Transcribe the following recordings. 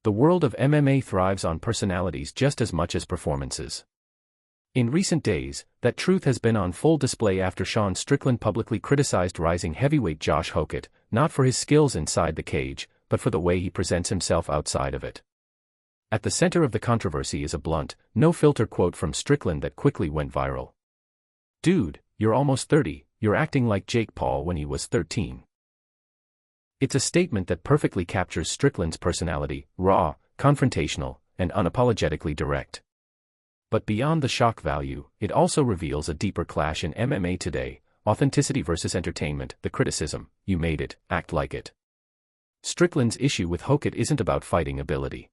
The world of MMA thrives on personalities just as much as performances. In recent days, that truth has been on full display after Sean Strickland publicly criticized rising heavyweight Josh Hokit, not for his skills inside the cage, but for the way he presents himself outside of it. At the center of the controversy is a blunt, no-filter quote from Strickland that quickly went viral. "Dude, you're almost 30, you're acting like Jake Paul when he was 13. It's a statement that perfectly captures Strickland's personality, raw, confrontational, and unapologetically direct. But beyond the shock value, it also reveals a deeper clash in MMA today: authenticity versus entertainment. The criticism, "You made it, act like it." Strickland's issue with Hokit isn't about fighting ability.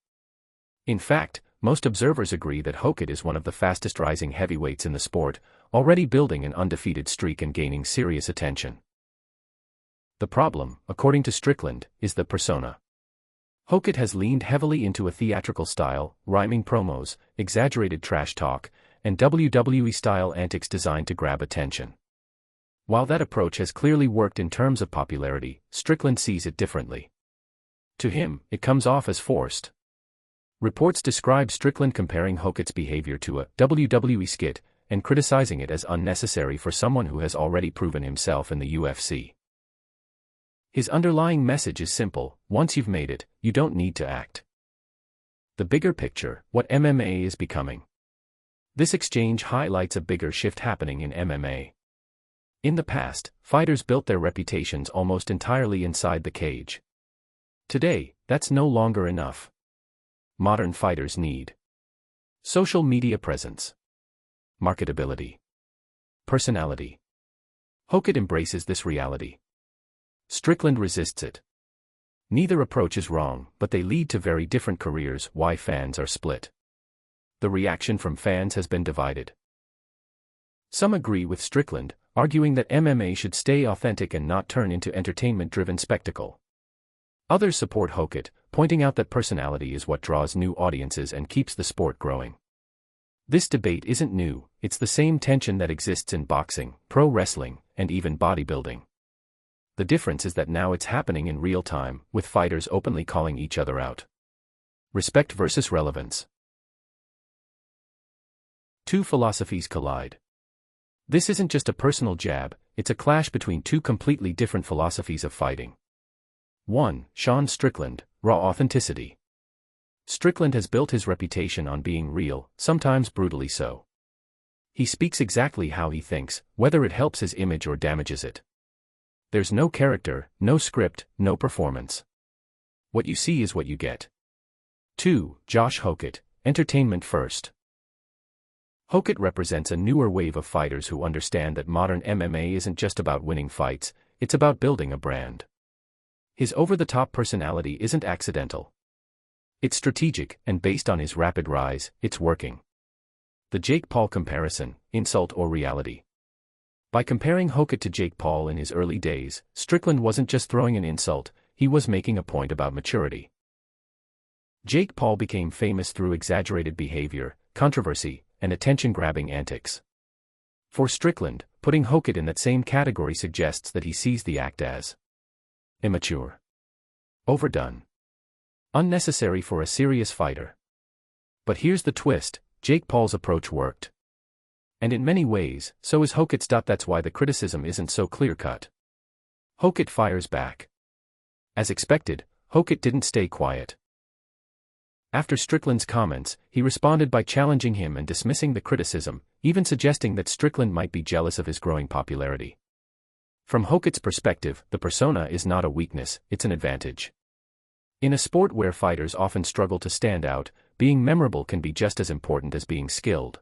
In fact, most observers agree that Hokit is one of the fastest rising heavyweights in the sport, already building an undefeated streak and gaining serious attention. The problem, according to Strickland, is the persona. Hokit has leaned heavily into a theatrical style, rhyming promos, exaggerated trash talk, and WWE-style antics designed to grab attention. While that approach has clearly worked in terms of popularity, Strickland sees it differently. To him, it comes off as forced. Reports describe Strickland comparing Hokit's behavior to a WWE skit and criticizing it as unnecessary for someone who has already proven himself in the UFC. His underlying message is simple: once you've made it, you don't need to act. The bigger picture, what MMA is becoming. This exchange highlights a bigger shift happening in MMA. In the past, fighters built their reputations almost entirely inside the cage. Today, that's no longer enough. Modern fighters need social media presence, marketability, personality. Hokit embraces this reality. Strickland resists it. Neither approach is wrong, but they lead to very different careers. Why fans are split. The reaction from fans has been divided. Some agree with Strickland, arguing that MMA should stay authentic and not turn into entertainment-driven spectacle. Others support Hokit, pointing out that personality is what draws new audiences and keeps the sport growing. This debate isn't new, it's the same tension that exists in boxing, pro wrestling, and even bodybuilding. The difference is that now it's happening in real time, with fighters openly calling each other out. Respect versus relevance. Two philosophies collide. This isn't just a personal jab, it's a clash between two completely different philosophies of fighting. 1. Sean Strickland, raw authenticity. Strickland has built his reputation on being real, sometimes brutally so. He speaks exactly how he thinks, whether it helps his image or damages it. There's no character, no script, no performance. What you see is what you get. 2. Josh Hokit, entertainment first. Hokit represents a newer wave of fighters who understand that modern MMA isn't just about winning fights, it's about building a brand. His over-the-top personality isn't accidental. It's strategic, and based on his rapid rise, it's working. The Jake Paul comparison, insult or reality. By comparing Hokit to Jake Paul in his early days, Strickland wasn't just throwing an insult, he was making a point about maturity. Jake Paul became famous through exaggerated behavior, controversy, and attention-grabbing antics. For Strickland, putting Hokit in that same category suggests that he sees the act as immature, overdone, unnecessary for a serious fighter. But here's the twist: Jake Paul's approach worked. And in many ways, so is Hokit's. That's why the criticism isn't so clear-cut. Hokit fires back. As expected, Hokit didn't stay quiet. After Strickland's comments, he responded by challenging him and dismissing the criticism, even suggesting that Strickland might be jealous of his growing popularity. From Hokit's perspective, the persona is not a weakness, it's an advantage. In a sport where fighters often struggle to stand out, being memorable can be just as important as being skilled.